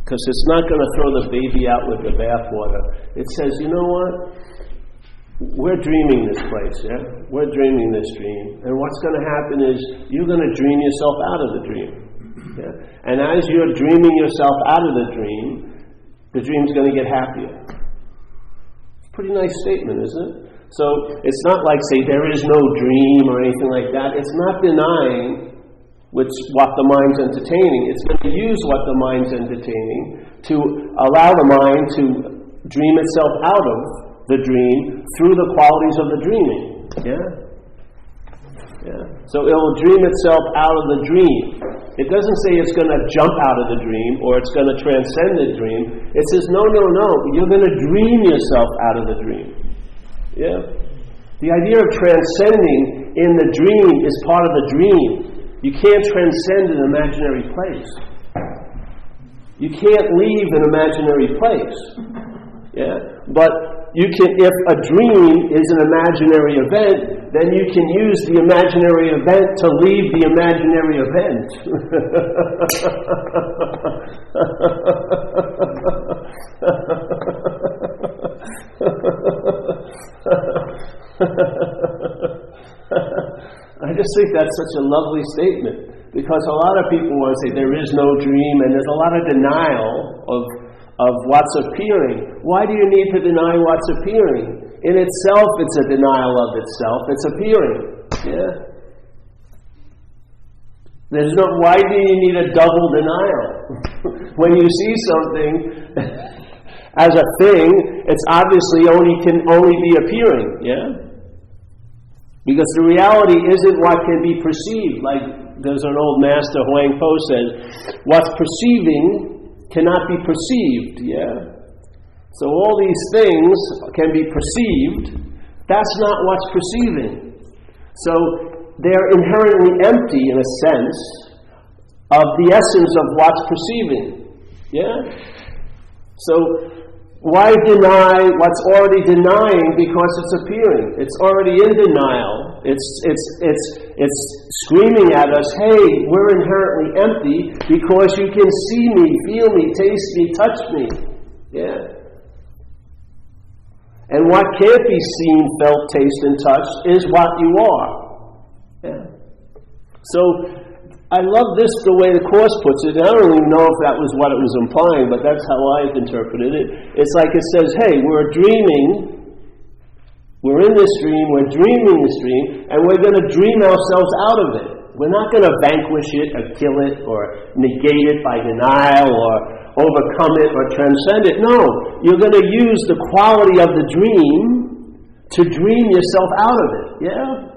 Because it's not going to throw the baby out with the bathwater. It says, you know what? We're dreaming this place, yeah? We're dreaming this dream. And what's going to happen is you're going to dream yourself out of the dream. Yeah? And as you're dreaming yourself out of the dream's going to get happier. Pretty nice statement, isn't it? So it's not like, say, there is no dream or anything like that. It's not denying what the mind's entertaining. It's going to use what the mind's entertaining to allow the mind to dream itself out of the dream through the qualities of the dreaming. Yeah? Yeah. So it will dream itself out of the dream. It doesn't say it's going to jump out of the dream or it's going to transcend the dream. It says, no, you're going to dream yourself out of the dream. Yeah? The idea of transcending in the dream is part of the dream. You can't transcend an imaginary place. You can't leave an imaginary place. Yeah? But you can, if a dream is an imaginary event, then you can use the imaginary event to leave the imaginary event. I just think that's such a lovely statement, because a lot of people want to say there is no dream, and there's a lot of denial of what's appearing. Why do you need to deny what's appearing? In itself, it's a denial of itself. It's appearing. Yeah. Why do you need a double denial? When you see something as a thing, it's obviously can only be appearing. Yeah. Because the reality isn't what can be perceived. Like there's an old master, Huang Po, says, what's perceiving cannot be perceived. Yeah. So all these things can be perceived. That's not what's perceiving. So they're inherently empty in a sense of the essence of what's perceiving. Yeah? So why deny what's already denying because it's appearing? It's already in denial. It's screaming at us, hey, we're inherently empty because you can see me, feel me, taste me, touch me. Yeah. And what can't be seen, felt, tasted, and touched is what you are. Yeah. So I love this, the way the Course puts it. I don't even know if that was what it was implying, but that's how I've interpreted it. It's like it says, hey, we're dreaming, we're in this dream, we're dreaming this dream, and we're going to dream ourselves out of it. We're not going to vanquish it or kill it or negate it by denial or overcome it or transcend it. No, you're going to use the quality of the dream to dream yourself out of it. Yeah?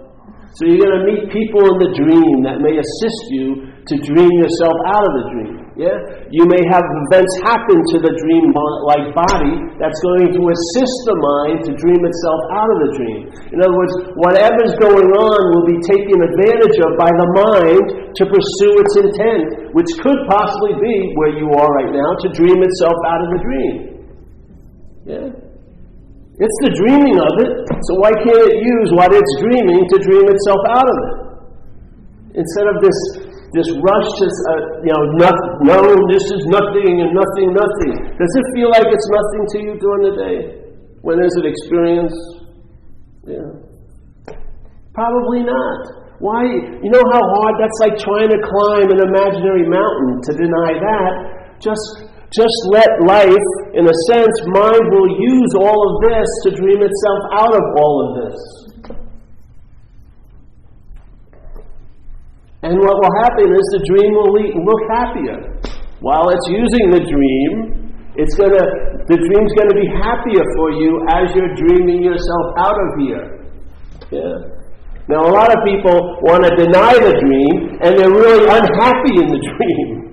So you're going to meet people in the dream that may assist you to dream yourself out of the dream. Yeah? You may have events happen to the dream-like body that's going to assist the mind to dream itself out of the dream. In other words, whatever's going on will be taken advantage of by the mind to pursue its intent, which could possibly be where you are right now, to dream itself out of the dream. Yeah? It's the dreaming of it, so why can't it use what it's dreaming to dream itself out of it? Instead of this rush to, no, this is nothing and nothing. Does it feel like it's nothing to you during the day? When there's an experience? Yeah. Probably not. Why? You know how hard that's like trying to climb an imaginary mountain. To deny that, just let life, in a sense, mind will use all of this to dream itself out of all of this. And what will happen is the dream will look happier. While it's using the dream, the dream's going to be happier for you as you're dreaming yourself out of here. Yeah. Now a lot of people want to deny the dream, and they're really unhappy in the dream.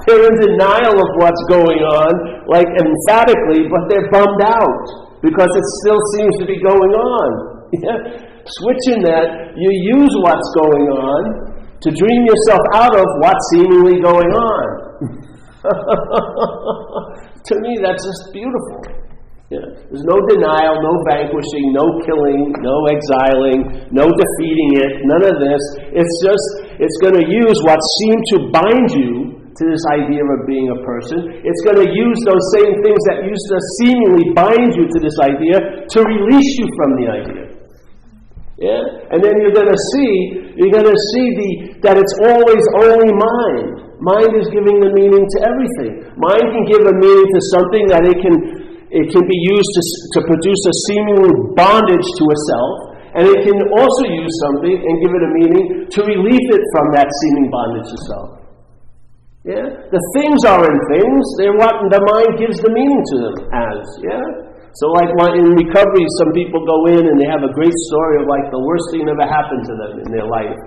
They're in denial of what's going on, like emphatically, but they're bummed out because it still seems to be going on. Yeah? Switching that, you use what's going on to dream yourself out of what's seemingly going on. To me, that's just beautiful. Yeah. There's no denial, no vanquishing, no killing, no exiling, no defeating it, none of this. It's going to use what seemed to bind you to this idea of being a person. It's going to use those same things that used to seemingly bind you to this idea to release you from the idea. Yeah? And then you're going to see that it's always only mind. Mind is giving the meaning to everything. Mind can give a meaning to something that it can be used to produce a seeming bondage to a self, and it can also use something and give it a meaning to relieve it from that seeming bondage to self. Yeah? The things aren't things, they're what the mind gives the meaning to them as. Yeah? So like in recovery, some people go in and they have a great story of like the worst thing that ever happened to them in their life.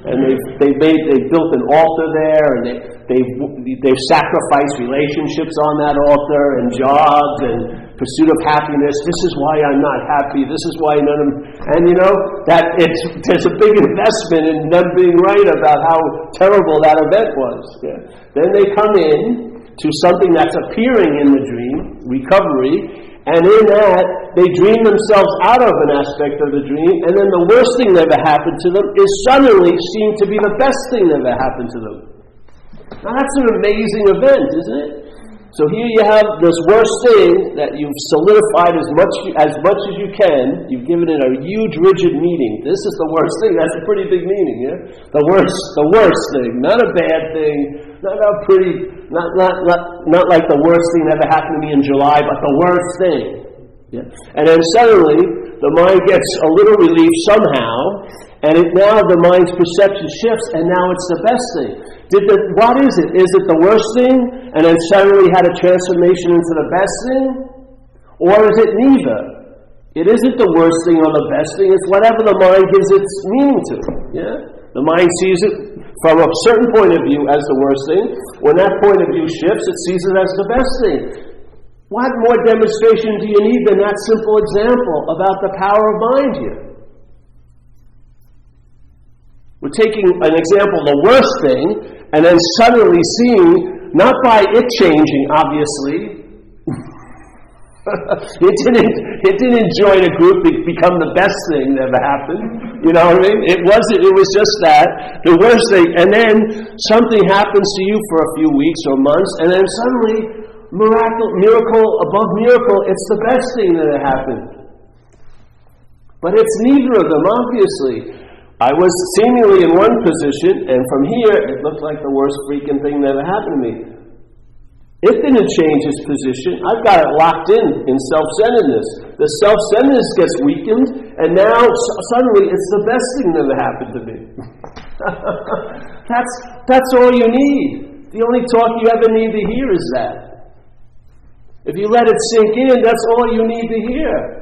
And they built an altar there, and they've sacrificed relationships on that altar, and jobs, and pursuit of happiness. This is why I'm not happy. This is why none of them. And there's a big investment in them being right about how terrible that event was. Yeah. Then they come in to something that's appearing in the dream, recovery. And in that, they dream themselves out of an aspect of the dream, and then the worst thing that ever happened to them is suddenly seen to be the best thing that ever happened to them. Now that's an amazing event, isn't it? So here you have this worst thing that you've solidified as much as you can. You've given it a huge, rigid meaning. This is the worst thing. That's a pretty big meaning, yeah? The worst thing, not a bad thing, not like the worst thing that ever happened to me in July, but the worst thing. Yeah? And then suddenly the mind gets a little relief somehow, and now the mind's perception shifts, and now it's the best thing. What is it? Is it the worst thing, and then suddenly had a transformation into the best thing? Or is it neither? It isn't the worst thing or the best thing. It's whatever the mind gives its meaning to. Yeah? The mind sees it from a certain point of view as the worst thing. When that point of view shifts, it sees it as the best thing. What more demonstration do you need than that simple example about the power of mind here? We're taking an example, the worst thing, and then suddenly seeing, not by it changing, obviously. It didn't join a group to become the best thing that ever happened. You know what I mean? It was just that, the worst thing. And then something happens to you for a few weeks or months, and then suddenly, miracle above miracle, it's the best thing that happened. But it's neither of them, obviously. I was seemingly in one position, and from here, it looked like the worst freaking thing that ever happened to me. It didn't change its position. I've got it locked in self-centeredness. The self-centeredness gets weakened, and now suddenly it's the best thing that ever happened to me. That's all you need. The only talk you ever need to hear is that. If you let it sink in, that's all you need to hear.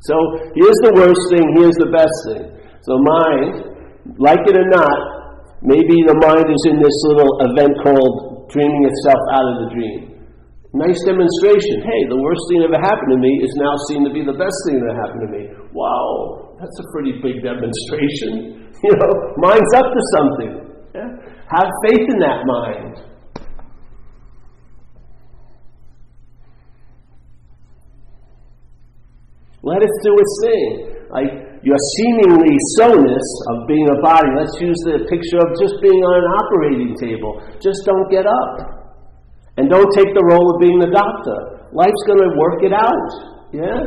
So here's the worst thing, here's the best thing. So mind, like it or not, maybe the mind is in this little event called dreaming itself out of the dream. Nice demonstration. Hey, the worst thing that ever happened to me is now seen to be the best thing that happened to me. Wow, that's a pretty big demonstration. You know, mind's up to something. Yeah? Have faith in that mind. Let it do its thing. Like your seemingly so-ness of being a body. Let's use the picture of just being on an operating table. Just don't get up. And don't take the role of being the doctor. Life's going to work it out. Yeah?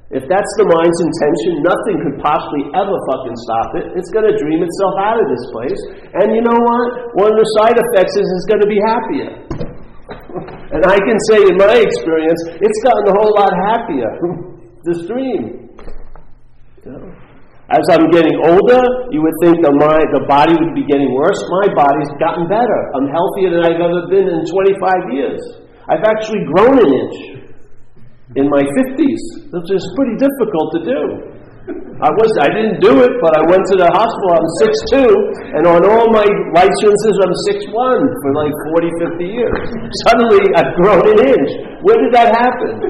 If that's the mind's intention, nothing could possibly ever fucking stop it. It's going to dream itself out of this place. And you know what? One of the side effects is it's going to be happier. And I can say in my experience, it's gotten a whole lot happier. This dream. You know? As I'm getting older, you would think the body would be getting worse. My body's gotten better. I'm healthier than I've ever been in 25 years. I've actually grown an inch in my 50s, which is pretty difficult to do. I didn't do it, but I went to the hospital. I'm 6'2", and on all my licenses, I'm 6'1" for like 40, 50 years. Suddenly, I've grown an inch. Where did that happen?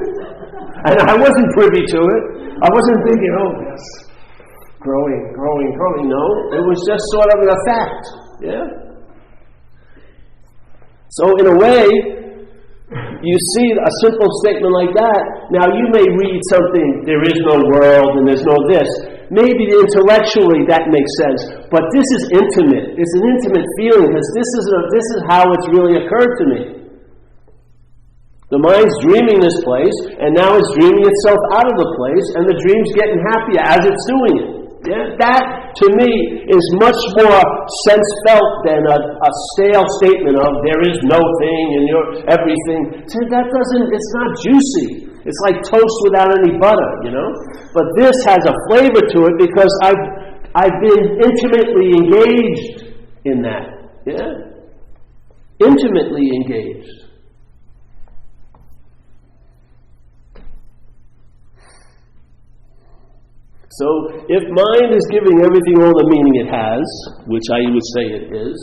And I wasn't privy to it. I wasn't thinking, oh, yes, growing. No, it was just sort of an effect. Yeah? So in a way, you see a simple statement like that. Now you may read something, there is no world and there's no this. Maybe intellectually that makes sense, but this is intimate. It's an intimate feeling because this is how it's really occurred to me. The mind's dreaming this place, and now it's dreaming itself out of the place, and the dream's getting happier as it's doing it. Yeah? That, to me, is much more sense-felt than a stale statement of there is no thing and you're everything. So it's not juicy. It's like toast without any butter, you know? But this has a flavor to it because I've been intimately engaged in that. Yeah? Intimately engaged. So, if mind is giving everything all the meaning it has, which I would say it is,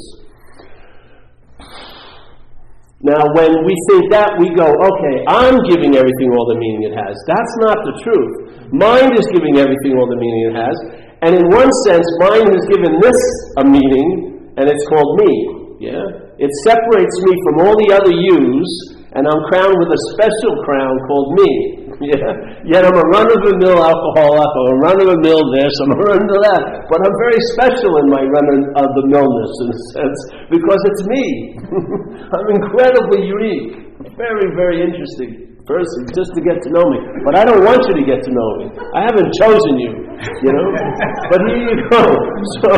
now when we think that, we go, okay, I'm giving everything all the meaning it has. That's not the truth. Mind is giving everything all the meaning it has, and in one sense, mind has given this a meaning, and it's called me. Yeah? It separates me from all the other yous, and I'm crowned with a special crown called me. Yeah. Yet I'm a run-of-the-mill alcoholic, or a run-of-the-mill this, I'm a run-of-the-mill that. But I'm very special in my run-of-the-millness, in a sense, because it's me. I'm incredibly unique. Very, very interesting person, just to get to know me. But I don't want you to get to know me. I haven't chosen you, you know? But here you go. So,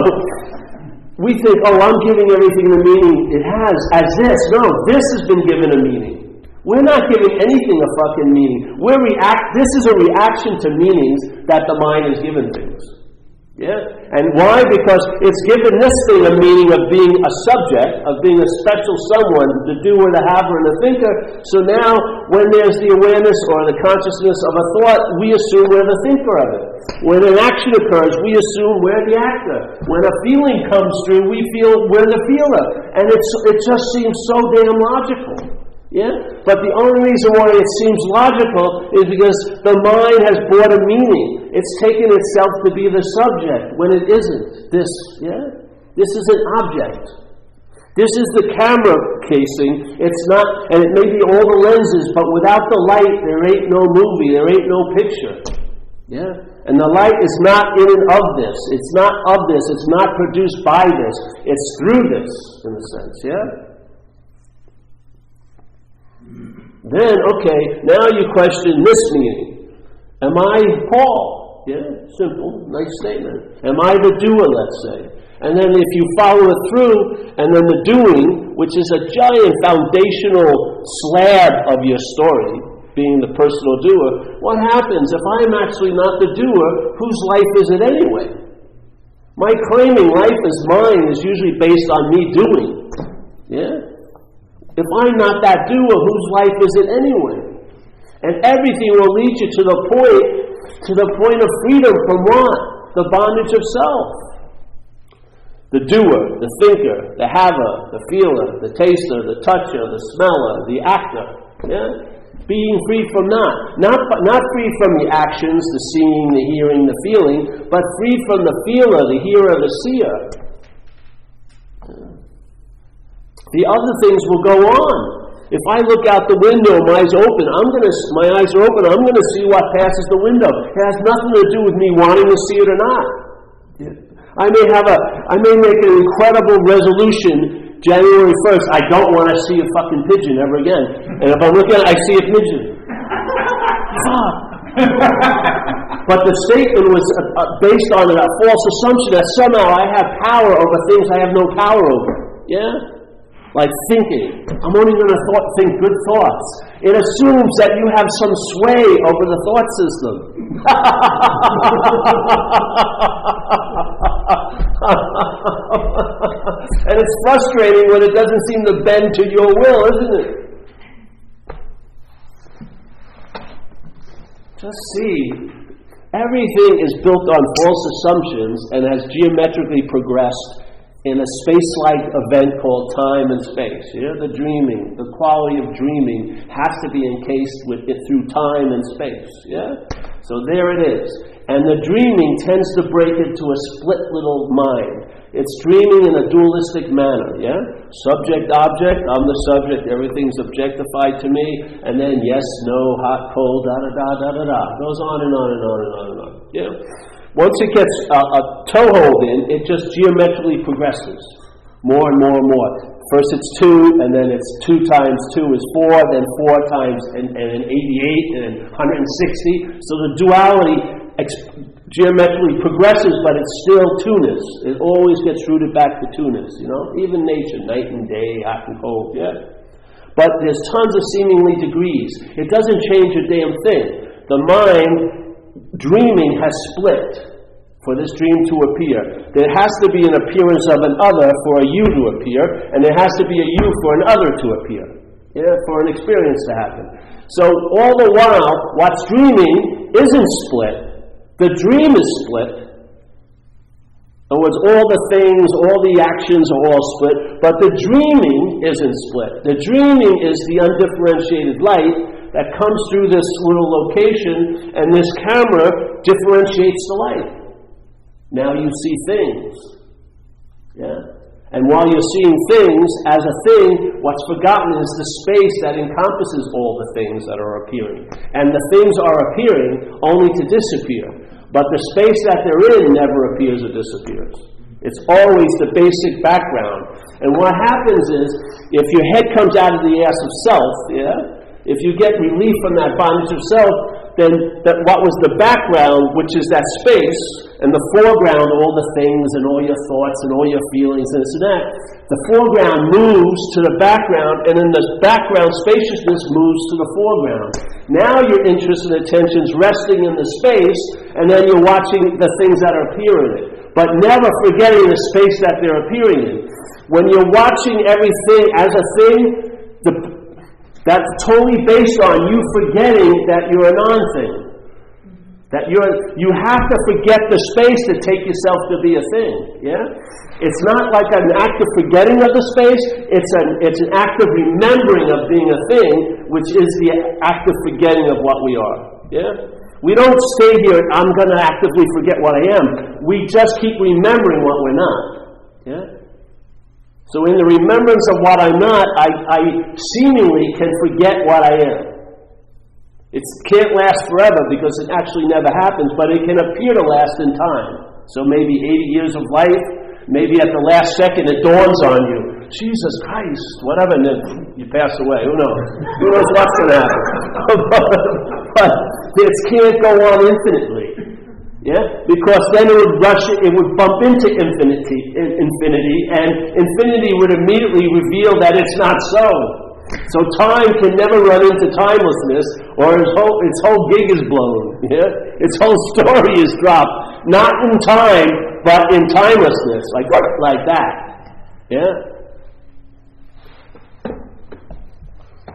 we think, oh, I'm giving everything the meaning it has as this. No, this has been given a meaning. We're not giving anything a fucking meaning. This is a reaction to meanings that the mind has given things. Yeah? And why? Because it's given this thing a meaning of being a subject, of being a special someone, the doer, the haver, and the thinker. So now, when there's the awareness or the consciousness of a thought, we assume we're the thinker of it. When an action occurs, we assume we're the actor. When a feeling comes through, we feel we're the feeler. And it just seems so damn logical. Yeah? But the only reason why it seems logical is because the mind has brought a meaning. It's taken itself to be the subject when it isn't. This is an object. This is the camera casing. It's not, and it may be all the lenses, but without the light, there ain't no movie, there ain't no picture. Yeah? And the light is not in and of this. It's not of this. It's not produced by this. It's through this, in a sense. Yeah? Then, okay, now you question this meaning. Am I Paul? Yeah, simple, nice statement. Am I the doer, let's say? And then if you follow it through, and then the doing, which is a giant foundational slab of your story, being the personal doer, what happens if I'm actually not the doer? Whose life is it anyway? My claiming life as mine is usually based on me doing. Yeah? If I'm not that doer, whose life is it anyway? And everything will lead you to the point of freedom from what? The bondage of self. The doer, the thinker, the haver, the feeler, the taster, the toucher, the smeller, the actor. Yeah? Being free from not free from the actions, the seeing, the hearing, the feeling, but free from the feeler, the hearer, the seer. The other things will go on. If I look out the window, my eyes are open, I'm going to see what passes the window. It has nothing to do with me wanting to see it or not. I may make an incredible resolution January 1st, I don't want to see a fucking pigeon ever again. And if I look at it, I see a pigeon. But the statement was based on a false assumption that somehow I have power over things I have no power over. Yeah? Like thinking. I'm only going to think good thoughts. It assumes that you have some sway over the thought system. And it's frustrating when it doesn't seem to bend to your will, isn't it? Just see, everything is built on false assumptions and has geometrically progressed in a space-like event called time and space. The dreaming, the quality of dreaming has to be encased with it through time and space. So there it is. And the dreaming tends to break into a split little mind. It's dreaming in a dualistic manner. Subject, object, I'm the subject, everything's objectified to me, and then yes, no, hot, cold, da-da-da, da-da-da. Goes on and on and on and on and on. Once it gets a toehold in, it just geometrically progresses. More and more and more. First it's 2, and then it's 2 times 2 is 4, then 4 times and 88, and 160. So the duality geometrically progresses, but it's still two-ness. It always gets rooted back to two-ness, Even nature, night and day, hot and cold, yeah. But there's tons of seemingly degrees. It doesn't change a damn thing. The mind, dreaming, has split for this dream to appear. There has to be an appearance of an other for a you to appear, and there has to be a you for an other to appear, for an experience to happen. So all the while, what's dreaming isn't split. The dream is split. In other words, all the things, all the actions are all split, but the dreaming isn't split. The dreaming is the undifferentiated light that comes through this little location, and this camera differentiates the light. Now you see things. Yeah? And while you're seeing things as a thing, what's forgotten is the space that encompasses all the things that are appearing. And the things are appearing only to disappear. But the space that they're in never appears or disappears. It's always the basic background. And what happens is, if your head comes out of the ass of self, if you get relief from that bondage of self, then what was the background, which is that space, and the foreground, all the things and all your thoughts and all your feelings and this and that, the foreground moves to the background, and then the background spaciousness moves to the foreground. Now your interest and attention's resting in the space, and then you're watching the things that are appearing in it, but never forgetting the space that they're appearing in. When you're watching everything as a thing, that's totally based on you forgetting that you're a non-thing. That you have to forget the space to take yourself to be a thing. Yeah? It's not like an act of forgetting of the space, it's an act of remembering of being a thing, which is the act of forgetting of what we are. Yeah? We don't stay here, I'm going to actively forget what I am. We just keep remembering what we're not. Yeah? So in the remembrance of what I'm not, I seemingly can forget what I am. It can't last forever because it actually never happens, but it can appear to last in time. So maybe 80 years of life, maybe at the last second it dawns on you, Jesus Christ, whatever, and then you pass away. Who knows? Who knows what's going to happen? But it can't go on infinitely. Yeah? Because then it would bump into infinity, and infinity would immediately reveal that it's not so. So time can never run into timelessness, or its whole gig is blown. Yeah? Its whole story is dropped. Not in time, but in timelessness, like that. Yeah?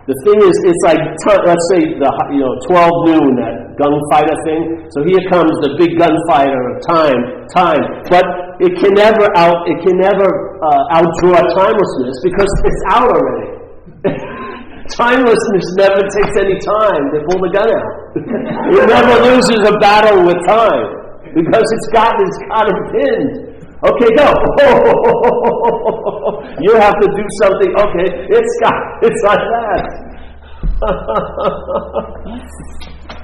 The thing is, it's like, let's say, 12 noon, that gunfighter thing. So here comes the big gunfighter of time. But it can never outdraw timelessness because it's out already. Timelessness never takes any time to pull the gun out. It never loses a battle with time because it's got him pinned. Okay, go. You have to do something. Okay, it's like that.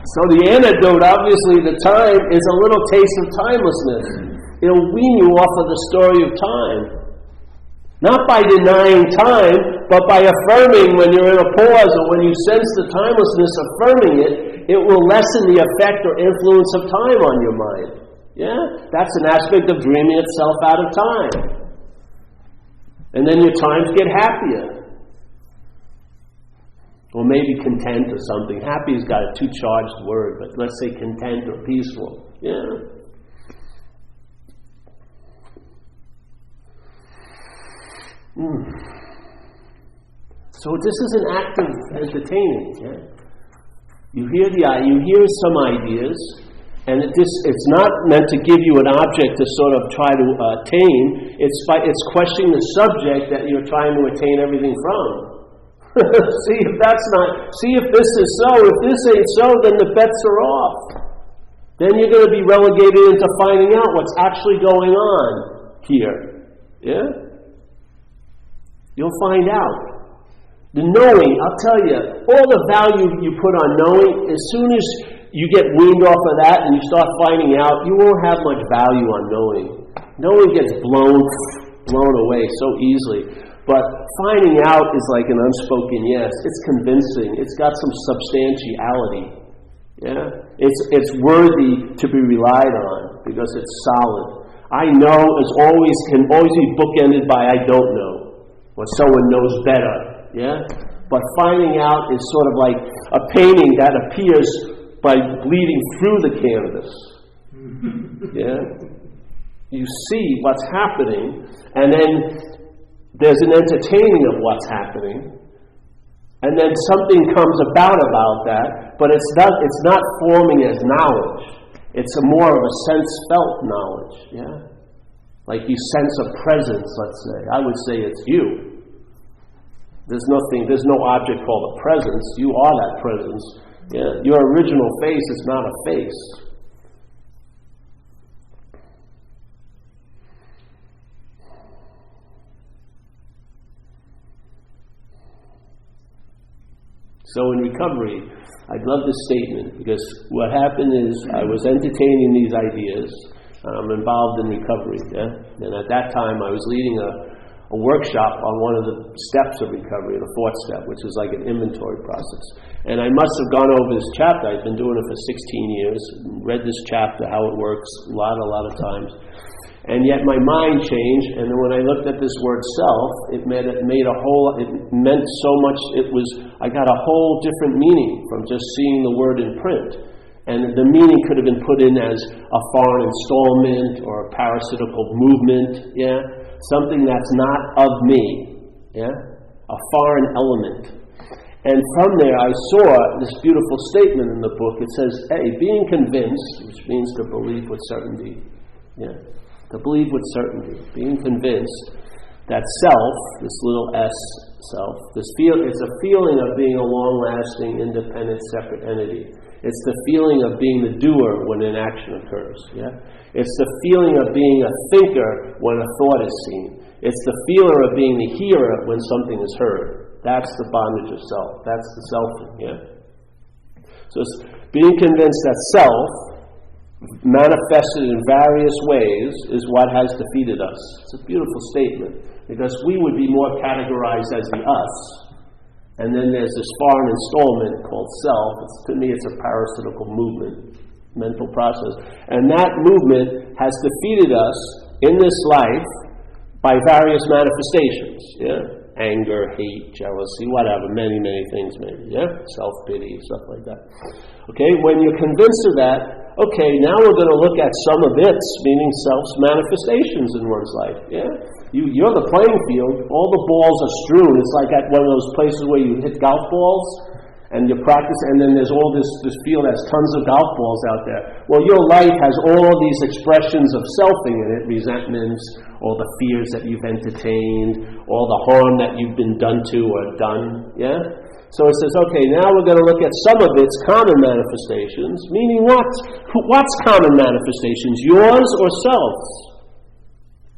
So the antidote, obviously, the time is a little taste of timelessness. It'll wean you off of the story of time. Not by denying time, but by affirming when you're in a pause or when you sense the timelessness, affirming it will lessen the effect or influence of time on your mind. Yeah? That's an aspect of dreaming itself out of time. And then your times get happier. Or maybe content or something. Happy has got a too-charged word, but let's say content or peaceful. Yeah? So this is an act of entertaining. Yeah? You hear some ideas, and it's not meant to give you an object to sort of try to attain. It's questioning the subject that you're trying to attain everything from. See if this is so. If this ain't so, then the bets are off. Then you're going to be relegated into finding out what's actually going on here. Yeah? You'll find out. The knowing, I'll tell you, all the value you put on knowing, as soon as you get weaned off of that and you start finding out, you won't have much value on knowing. Knowing gets blown away so easily. But finding out is like an unspoken yes. It's convincing. It's got some substantiality. Yeah? It's worthy to be relied on because it's solid. I know can always be bookended by I don't know, or someone knows better. Yeah? But finding out is sort of like a painting that appears by bleeding through the canvas. Yeah? You see what's happening, and then there's an entertaining of what's happening, and then something comes about that, but it's not forming as knowledge. It's more of a sense-felt knowledge, yeah? Like you sense a presence, let's say. I would say it's you. There's no object called a presence. You are that presence. Yeah? Your original face is not a face. So in recovery, I love this statement because what happened is I was entertaining these ideas. I'm involved in recovery, yeah? And at that time I was leading a workshop on one of the steps of recovery, the fourth step, which is like an inventory process. And I must have gone over this chapter. I've been doing it for 16 years, read this chapter, how it works, a lot of times. And yet my mind changed, and then when I looked at this word self, it meant so much, I got a whole different meaning from just seeing the word in print. And the meaning could have been put in as a foreign installment or a parasitical movement, yeah? Something that's not of me, yeah? A foreign element. And from there I saw this beautiful statement in the book. It says, hey, being convinced, which means to believe with certainty, yeah? To believe with certainty, being convinced that self, this little s, self, it's a feeling of being a long-lasting, independent, separate entity. It's the feeling of being the doer when an action occurs. Yeah? It's the feeling of being a thinker when a thought is seen. It's the feeling of being the hearer when something is heard. That's the bondage of self. That's the selfing. Yeah? So it's being convinced that self, manifested in various ways, is what has defeated us. It's a beautiful statement, because we would be more categorized as the us, and then there's this foreign installment called self. To me, it's a parasitical movement, mental process, and that movement has defeated us in this life by various manifestations. Yeah, anger, hate, jealousy, whatever, many things maybe. Yeah, self-pity, stuff like that. Okay, when you're convinced of that, okay, now we're going to look at some of its, meaning self's manifestations in one's life. Yeah, you're the playing field. All the balls are strewn. It's like at one of those places where you hit golf balls and you practice, and then there's all this field has tons of golf balls out there. Well, your life has all these expressions of selfing in it: resentments, all the fears that you've entertained, all the harm that you've been done to or done. Yeah. So it says, okay, now we're going to look at some of its common manifestations, meaning what? What's common manifestations? Yours or self's?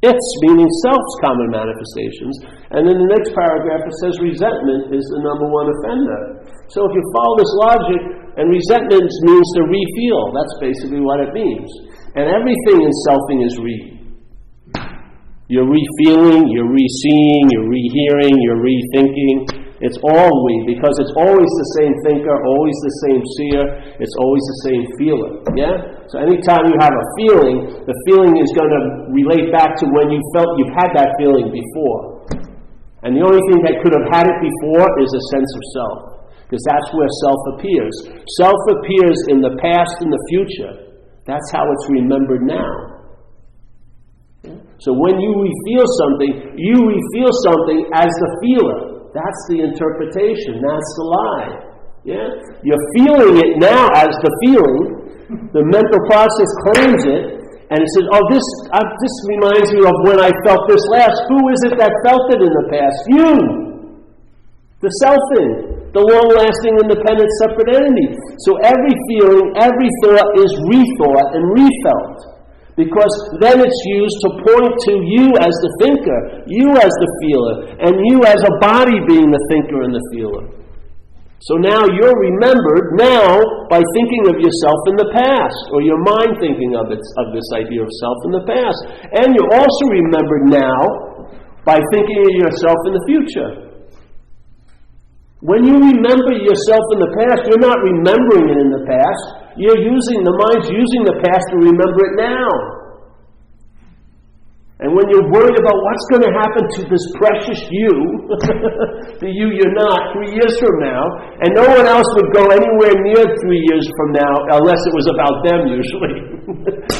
Its, meaning self's common manifestations. And in the next paragraph it says resentment is the number one offender. So if you follow this logic, and resentment means to re-feel. That's basically what it means. And everything in selfing is re. You're re-feeling, you're re-seeing, you're re-hearing, you're re-thinking. It's all we, because it's always the same thinker, always the same seer, it's always the same feeler. Yeah? So anytime you have a feeling, the feeling is going to relate back to when you felt you've had that feeling before. And the only thing that could have had it before is a sense of self, because that's where self appears. Self appears in the past and the future. That's how it's remembered now. Yeah? So when you re-feel something as the feeler. That's the interpretation. That's the lie. Yeah? You're feeling it now as the feeling. The mental process claims it, and it says, oh, this reminds me of when I felt this last. Who is it that felt it in the past? You! The selfing. The long-lasting, independent, separate entity. So every feeling, every thought is rethought and refelt. Because then it's used to point to you as the thinker, you as the feeler, and you as a body being the thinker and the feeler. So now you're remembered now by thinking of yourself in the past, or your mind thinking of this idea of self in the past. And you're also remembered now by thinking of yourself in the future. When you remember yourself in the past, you're not remembering it in the past. The mind's using the past to remember it now. And when you're worried about what's going to happen to this precious you, the you you're not, 3 years from now, and no one else would go anywhere near 3 years from now unless it was about them usually.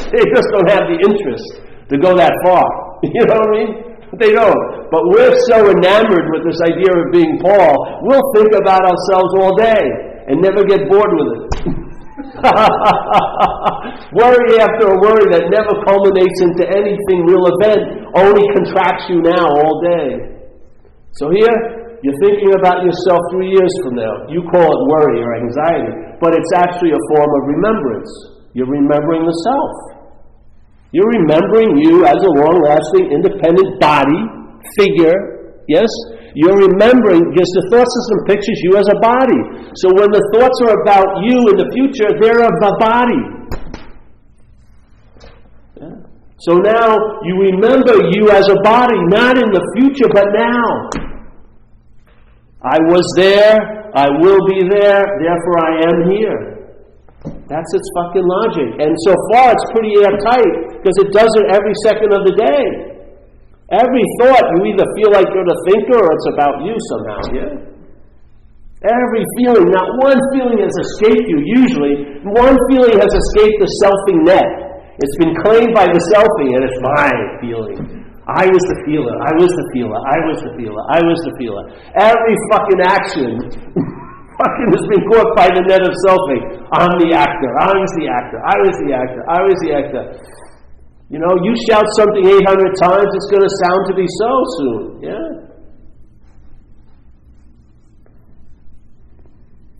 They just don't have the interest to go that far. You know what I mean? They don't. But we're so enamored with this idea of being Paul, we'll think about ourselves all day and never get bored with it. Worry after worry that never culminates into anything real event, only contracts you now all day. So here, you're thinking about yourself 3 years from now. You call it worry or anxiety, but it's actually a form of remembrance. You're remembering the self. You're remembering you as a long-lasting, independent body, figure, yes? You're remembering, because the thought system pictures you as a body. So when the thoughts are about you in the future, they're of the body. Yeah. So now you remember you as a body, not in the future, but now. I was there, I will be there, therefore I am here. That's its fucking logic. And so far it's pretty airtight, because it does it every second of the day. Every thought, you either feel like you're the thinker or it's about you somehow, yeah? Every feeling, not one feeling has escaped you, usually. One feeling has escaped the selfing net. It's been claimed by the selfie, and it's my feeling. I was the feeler, I was the feeler, I was the feeler, I was the feeler. Every fucking action fucking has been caught by the net of selfing. I'm the actor, I was the actor, I was the actor, I was the actor. You know, you shout something 800 times, it's going to sound to be so soon. Yeah?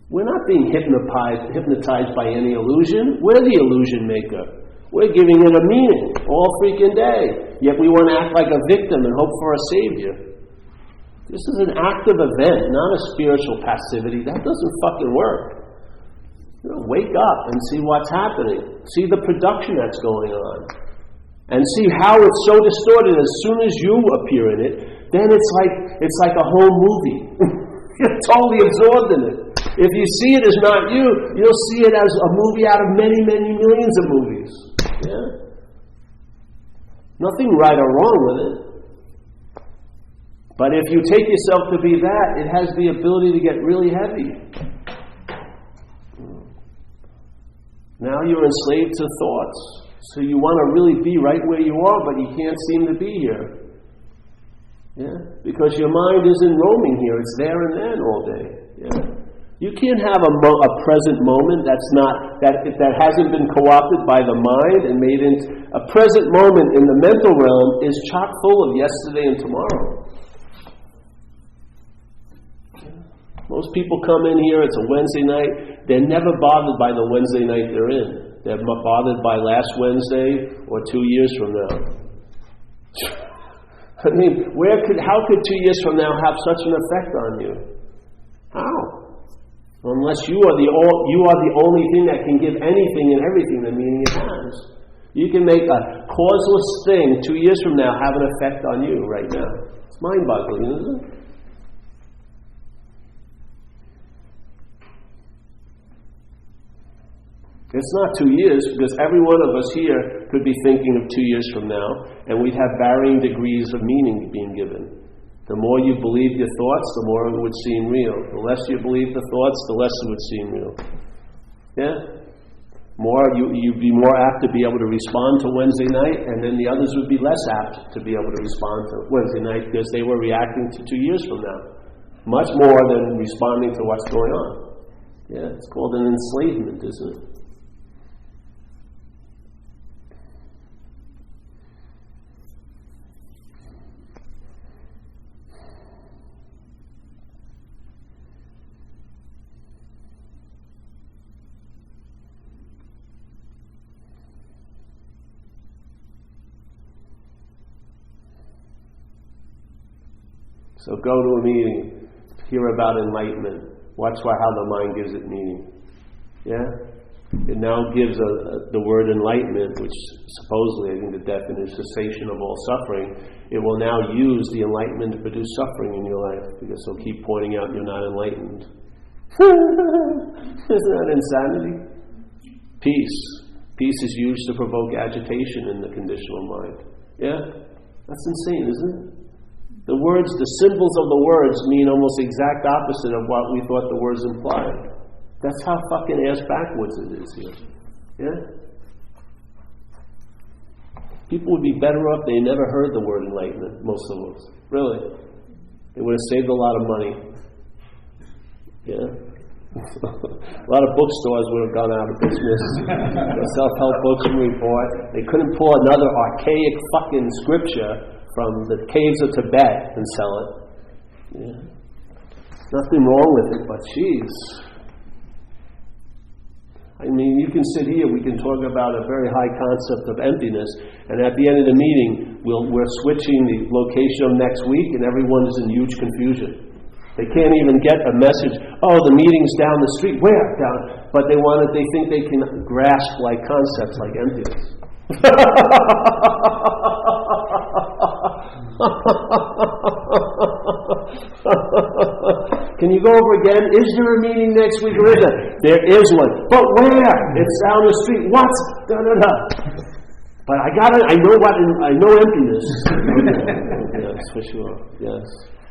We're not being hypnotized by any illusion. We're the illusion maker. We're giving it a meaning all freaking day. Yet we want to act like a victim and hope for a savior. This is an active event, not a spiritual passivity. That doesn't fucking work. You know, wake up and see what's happening. See the production that's going on. And see how it's so distorted. As soon as you appear in it, then it's like a whole movie. You're totally absorbed in it. If you see it as not you, you'll see it as a movie out of many, many millions of movies. Yeah? Nothing right or wrong with it. But if you take yourself to be that, it has the ability to get really heavy. Now you're enslaved to thoughts. So you want to really be right where you are, but you can't seem to be here. Yeah? Because your mind isn't roaming here. It's there and then all day. Yeah? You can't have a present moment that hasn't been co-opted by the mind and made into... A present moment in the mental realm is chock full of yesterday and tomorrow. Most people come in here, it's a Wednesday night, they're never bothered by the Wednesday night they're in. They're bothered by last Wednesday or 2 years from now. I mean, how could 2 years from now have such an effect on you? How? Unless you are the only thing that can give anything and everything the meaning it has. You can make a causeless thing 2 years from now have an effect on you right now. It's mind-boggling, isn't it? It's not 2 years, because every one of us here could be thinking of 2 years from now, and we'd have varying degrees of meaning being given. The more you believe your thoughts, the more it would seem real. The less you believe the thoughts, the less it would seem real. Yeah? You'd be more apt to be able to respond to Wednesday night, and then the others would be less apt to be able to respond to Wednesday night because they were reacting to 2 years from now. Much more than responding to what's going on. Yeah, it's called an enslavement, isn't it? So go to a meeting, hear about enlightenment. Watch how the mind gives it meaning. Yeah? It now gives the word enlightenment, which supposedly, I think the definition is cessation of all suffering. It will now use the enlightenment to produce suffering in your life, because it'll keep pointing out you're not enlightened. Isn't that insanity? Peace. Peace is used to provoke agitation in the conditional mind. Yeah? That's insane, isn't it? The words, the symbols of the words mean almost the exact opposite of what we thought the words implied. That's how fucking ass backwards it is here. Yeah? People would be better off they never heard the word enlightenment, most of us. Really. They would have saved a lot of money. Yeah? A lot of bookstores would have gone out of business. Self-help books would be bought. They couldn't pull another archaic fucking scripture from the caves of Tibet and sell it. Yeah. Nothing wrong with it, but jeez. I mean, you can sit here, we can talk about a very high concept of emptiness, and at the end of the meeting, we're switching the location of next week, and everyone is in huge confusion. They can't even get a message, oh, the meeting's down the street. Where? Down. But they think they can grasp like concepts like emptiness. Can you go over again? Is there a meeting next week or isn't there? There is one. But where? It's down the street. What? Da, da, da. But I know emptiness. Yes, for sure. Yes.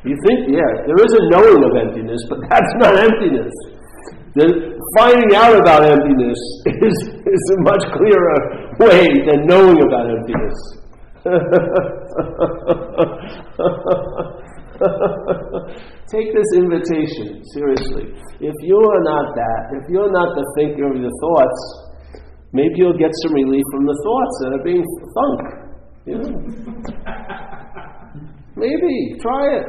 You think, there is a knowing of emptiness, but that's not emptiness. Finding out about emptiness is a much clearer way than knowing about emptiness. Take this invitation seriously. If you're not the thinker of your thoughts, maybe you'll get some relief from the thoughts that are being thunk. You know? Maybe try it.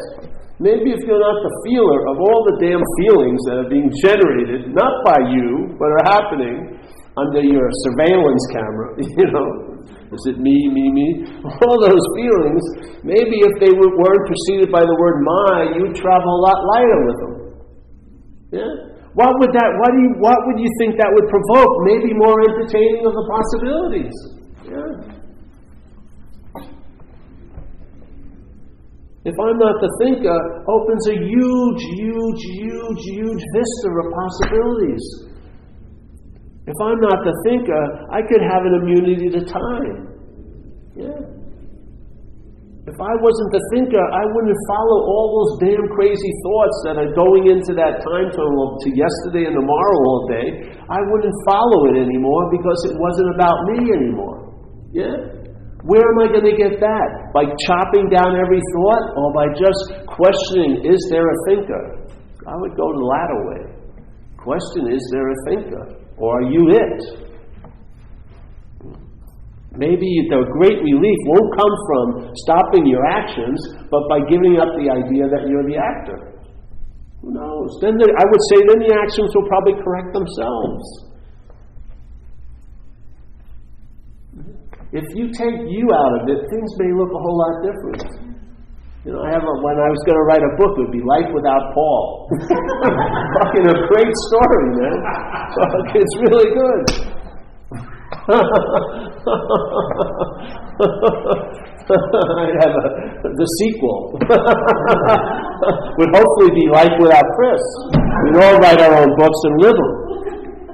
Maybe if you're not the feeler of all the damn feelings that are being generated, not by you, but are happening under your surveillance camera, you know, is it me? All those feelings, maybe if they weren't preceded by the word my, you'd travel a lot lighter with them. Yeah? What would you think that would provoke? Maybe more entertaining of the possibilities. Yeah. If I'm not the thinker, opens a huge vista of possibilities. If I'm not the thinker, I could have an immunity to time. Yeah. If I wasn't the thinker, I wouldn't follow all those damn crazy thoughts that are going into that time tunnel to yesterday and tomorrow all day. I wouldn't follow it anymore because it wasn't about me anymore. Yeah? Where am I going to get that? By chopping down every thought, or by just questioning, is there a thinker? I would go the latter way. Question, is there a thinker? Or are you it? Maybe the great relief won't come from stopping your actions, but by giving up the idea that you're the actor. Who knows? I would say then the actions will probably correct themselves. If you take you out of it, things may look a whole lot different. You know, when I was going to write a book, it would be Life Without Paul. Fucking a great story, man. It's really good. I have the sequel. Would hopefully be Life Without Chris. We'd all write our own books and live them.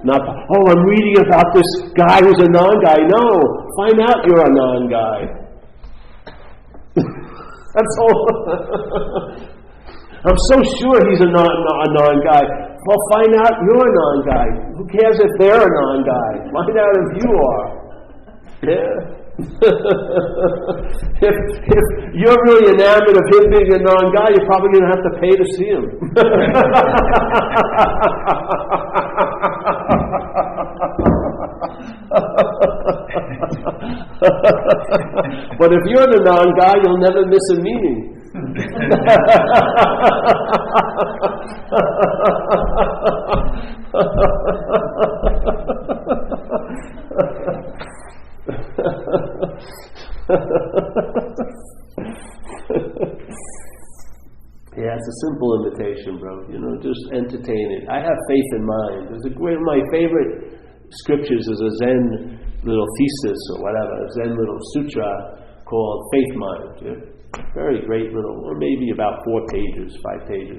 Not, I'm reading about this guy who's a non-guy. No, find out you're a non-guy. That's all. I'm so sure he's a non-guy. Well, find out you're a non-guy. Who cares if they're a non-guy? Find out if you are. Yeah. If you're really enamored of him being a non-guy, you're probably going to have to pay to see him. But if you're the non-guy, you'll never miss a meeting. Yeah, it's a simple invitation, bro. Just entertain it. I have faith in mind. One of my favorite scriptures is a Zen little thesis or whatever, a Zen little sutra called Faith Mind. Yeah? Very great little, or maybe about 5 pages,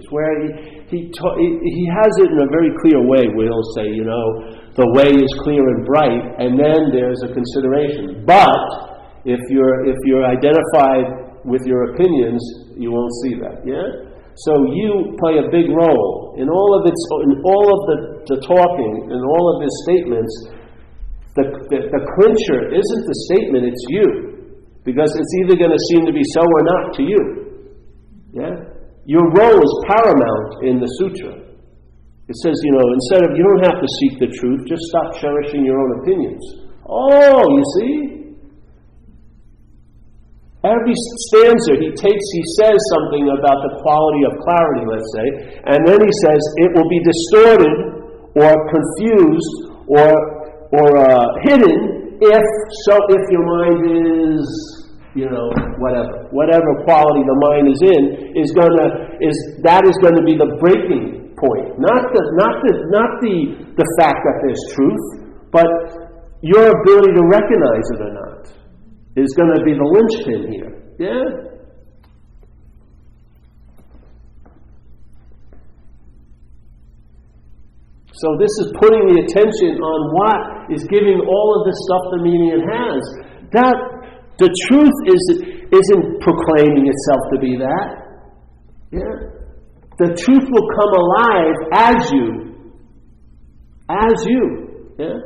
where he has it in a very clear way, where he'll say, the way is clear and bright, and then there's a consideration. But if you're identified with your opinions, you won't see that. Yeah. So you play a big role in all of the talking, in all of his statements. The clincher isn't the statement; it's you. Because it's either going to seem to be so or not to you. Yeah? Your role is paramount in the sutra. It says, instead of, you don't have to seek the truth, just stop cherishing your own opinions. Oh, you see? Every stanza he says something about the quality of clarity, let's say, and then he says it will be distorted or confused or hidden if your mind is, whatever quality the mind is in, that is going to be the breaking point. Not the fact that there's truth, but your ability to recognize it or not is going to be the linchpin here. Yeah? So this is putting the attention on what is giving all of this stuff the meaning it has. That the truth isn't proclaiming itself to be that. Yeah? The truth will come alive as you. Yeah?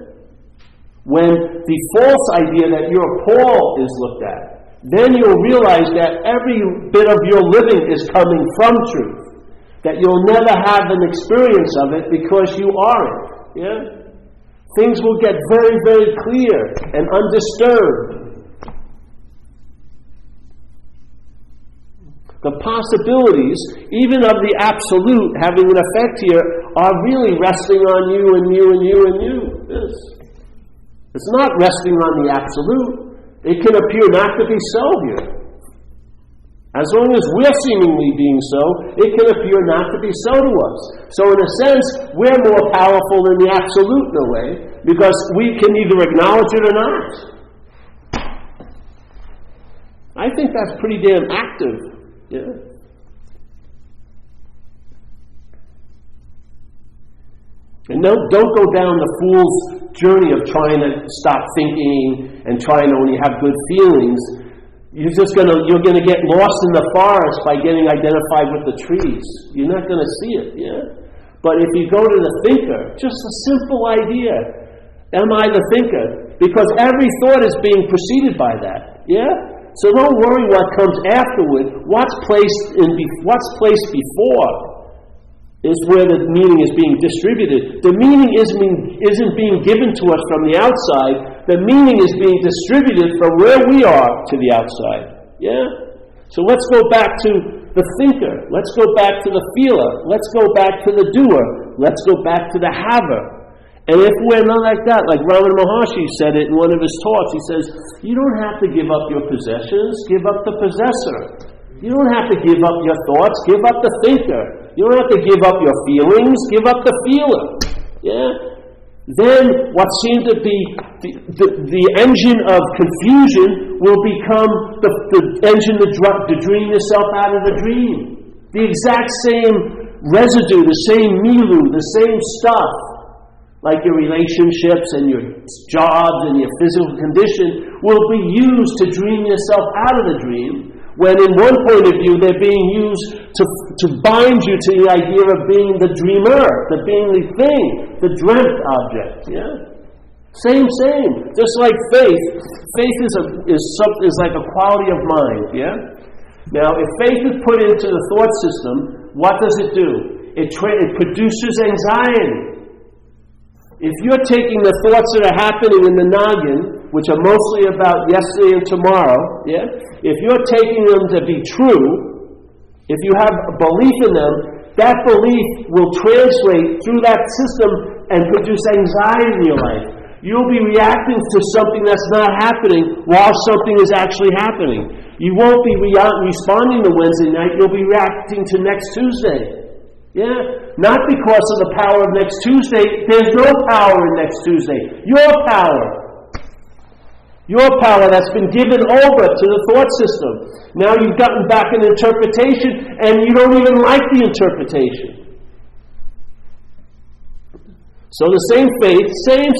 When the false idea that you're Paul is looked at, then you'll realize that every bit of your living is coming from truth. That you'll never have an experience of it because you are it. Yeah? Things will get very, very clear and undisturbed. The possibilities, even of the absolute having an effect here, are really resting on you and you and you and you. Yes. It's not resting on the absolute. It can appear not to be so here. As long as we're seemingly being so, it can appear not to be so to us. So in a sense, we're more powerful than the absolute in a way, because we can either acknowledge it or not. I think that's pretty damn active. Yeah. And don't go down the fool's journey of trying to stop thinking and trying to only have good feelings. You're going to get lost in the forest by getting identified with the trees. You're not going to see it, yeah? But if you go to the thinker, just a simple idea. Am I the thinker? Because every thought is being preceded by that, yeah? So don't worry what comes afterward. What's placed before is where the meaning is being distributed. The meaning isn't being given to us from the outside. The meaning is being distributed from where we are to the outside. Yeah? So let's go back to the thinker. Let's go back to the feeler. Let's go back to the doer. Let's go back to the haver. And if we're not like that, like Ramana Maharshi said it in one of his talks, he says, you don't have to give up your possessions, give up the possessor. You don't have to give up your thoughts, give up the thinker. You don't have to give up your feelings, give up the feeler. Yeah? Then what seemed to be the engine of confusion will become the engine to dream yourself out of the dream. The exact same residue, the same milieu, the same stuff, like your relationships and your jobs and your physical condition, will be used to dream yourself out of the dream, when in one point of view they're being used to bind you to the idea of being the dreamer, being the thing, the dreamt object. Yeah, same. Just like faith. Faith is like a quality of mind. Yeah. Now, if faith is put into the thought system, what does it do? It produces anxiety. If you're taking the thoughts that are happening in the noggin, which are mostly about yesterday and tomorrow, yeah? If you're taking them to be true, if you have a belief in them, that belief will translate through that system and produce anxiety in your life. You'll be reacting to something that's not happening while something is actually happening. You won't be responding to Wednesday night, you'll be reacting to next Tuesday. Yeah? Not because of the power of next Tuesday. There's no power in next Tuesday. Your power. Your power that's been given over to the thought system. Now you've gotten back an interpretation and you don't even like the interpretation. So the same faith,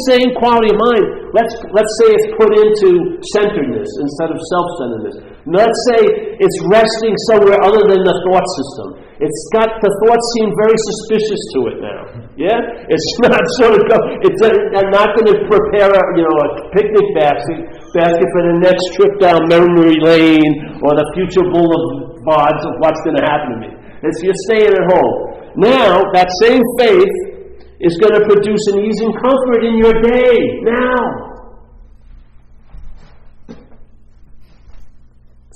same quality of mind, let's say it's put into centeredness instead of self-centeredness. Let's say it's resting somewhere other than the thought system. The thoughts seem very suspicious to it now. Yeah? It's not sort of I'm not going to prepare a picnic basket for the next trip down memory lane or the future boulevards of what's going to happen to me. You're staying at home. Now, that same faith is going to produce an ease and comfort in your day, now.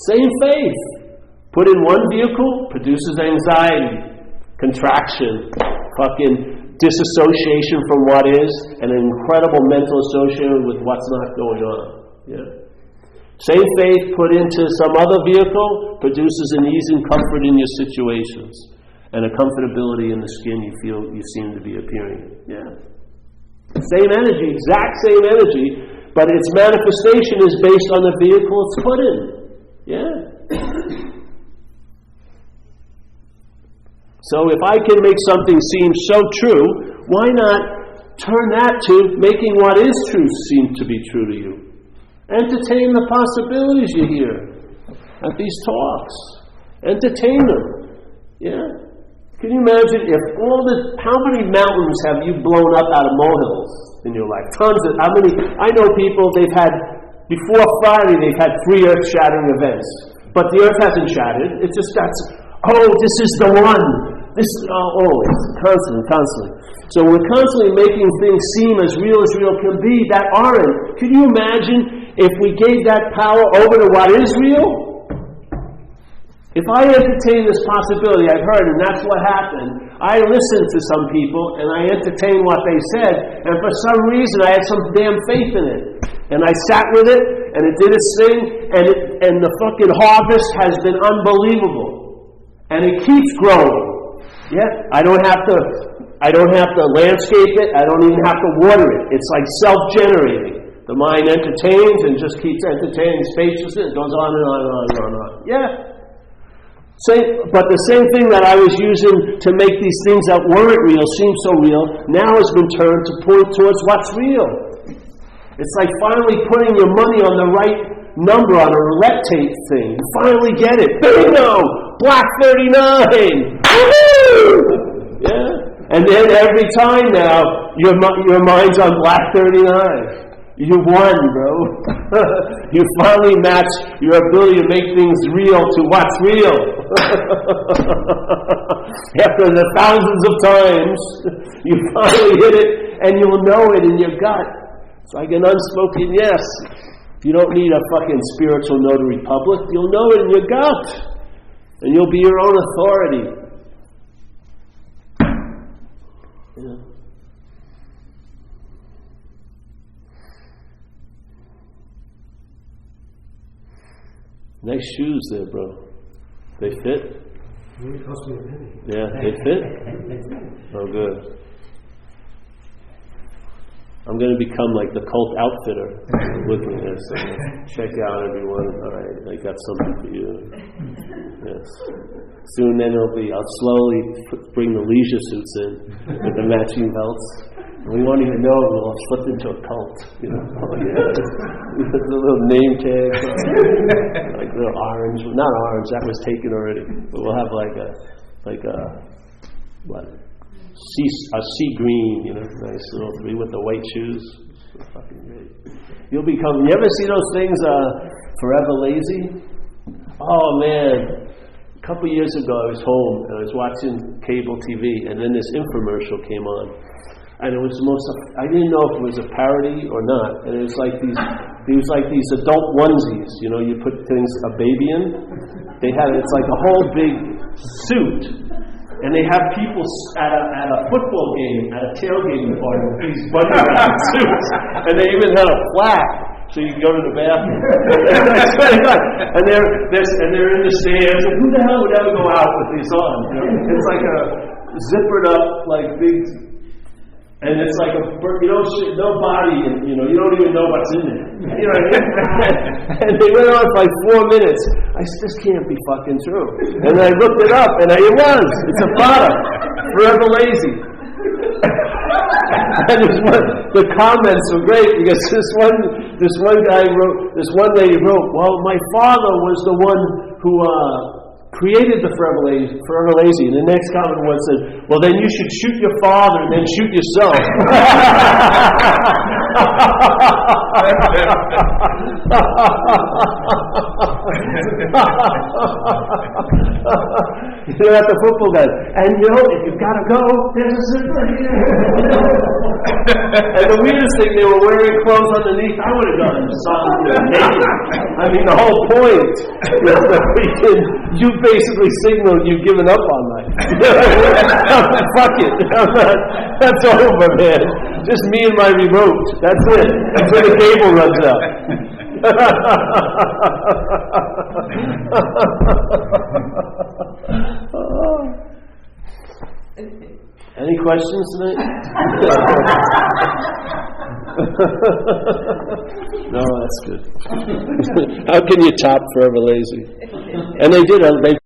Same faith. Put in one vehicle, produces anxiety, contraction, fucking disassociation from what is, and an incredible mental association with what's not going on. Yeah. Same faith put into some other vehicle produces an ease and comfort in your situations. And a comfortability in the skin you seem to be appearing. Yeah. Same energy, exact same energy, but its manifestation is based on the vehicle it's put in. Yeah. So if I can make something seem so true, why not turn that to making what is true seem to be true to you? Entertain the possibilities you hear at these talks. Entertain them. Yeah. Can you imagine how many mountains have you blown up out of molehills in your life? Tons of, I know people, before Friday, they've had 3 earth-shattering events. But the earth hasn't shattered. It's just this is the one. Always, constantly. So we're constantly making things seem as real can be that aren't. Can you imagine if we gave that power over to what is real? If I entertain this possibility, I've heard, and that's what happened, I listened to some people, and I entertained what they said, and for some reason I had some damn faith in it. And I sat with it, and it did its thing, and the fucking harvest has been unbelievable. And it keeps growing. Yeah? I don't have to landscape it, I don't even have to water it. It's like self-generating. The mind entertains and just keeps entertaining spaciousness, it goes on and on and on and on and on. Yeah? But the same thing that I was using to make these things that weren't real seem so real, now has been turned to point towards what's real. It's like finally putting your money on the right number on a roulette tape thing. You finally get it. Bingo! Black 39! Woohoo! Yeah? And then every time now, your mind's on Black 39. You won, bro. You finally matched your ability to make things real to what's real. After the thousands of times, you finally hit it, and you'll know it in your gut. It's like an unspoken yes. You don't need a fucking spiritual notary public. You'll know it in your gut. And you'll be your own authority. Yeah. Nice shoes there, bro. They fit? It cost me a penny. Yeah, they fit? Oh, good. I'm going to become like the cult outfitter looking at this. Check out everyone. All right, I got something for you. Yes. Soon then I'll slowly bring the leisure suits in with the matching belts. We won't even know it. We'll have slipped into a cult. You know? Oh, yeah. The little name tag. Like little orange. Not orange, that was taken already. But we'll have like a what? Sea green, you know, nice little three with the white shoes. So fucking great. You ever see those things, Forever Lazy? Oh man. A couple years ago I was home and I was watching cable TV and then this infomercial came on. And it was I didn't know if it was a parody or not. And it was like these adult onesies, you know, you put a baby in. It's like a whole big suit. And they have people at a football game, at a tailgating party with these bunny rabbit suits. And they even had a flag so you can go to the bathroom. and they're in the stands, and who the hell would ever go out with these on? You know? It's like a zippered up, like big, and it's like no body, and you don't even know what's in there. You know what I mean? And they went on for like 4 minutes. I said, this can't be fucking true. And I looked it up, and it was. It's a product. Forever Lazy. And the comments were great because this one guy wrote, this one lady wrote, well, my father was the one who created the Forever Lazy. And the next comment was said, well, then you should shoot your father and then shoot yourself. At the football guys. And if you've got to go, there's a zipper here. And the weirdest thing, they were wearing clothes underneath. I would have gone solidly naked. I mean, the whole point is that you basically signaled you've given up on life. Fuck it. That's over, man. Just me and my remote. That's it. That's where the cable runs out. Any questions tonight? No, that's good. How can you top Forever Lazy? And they did.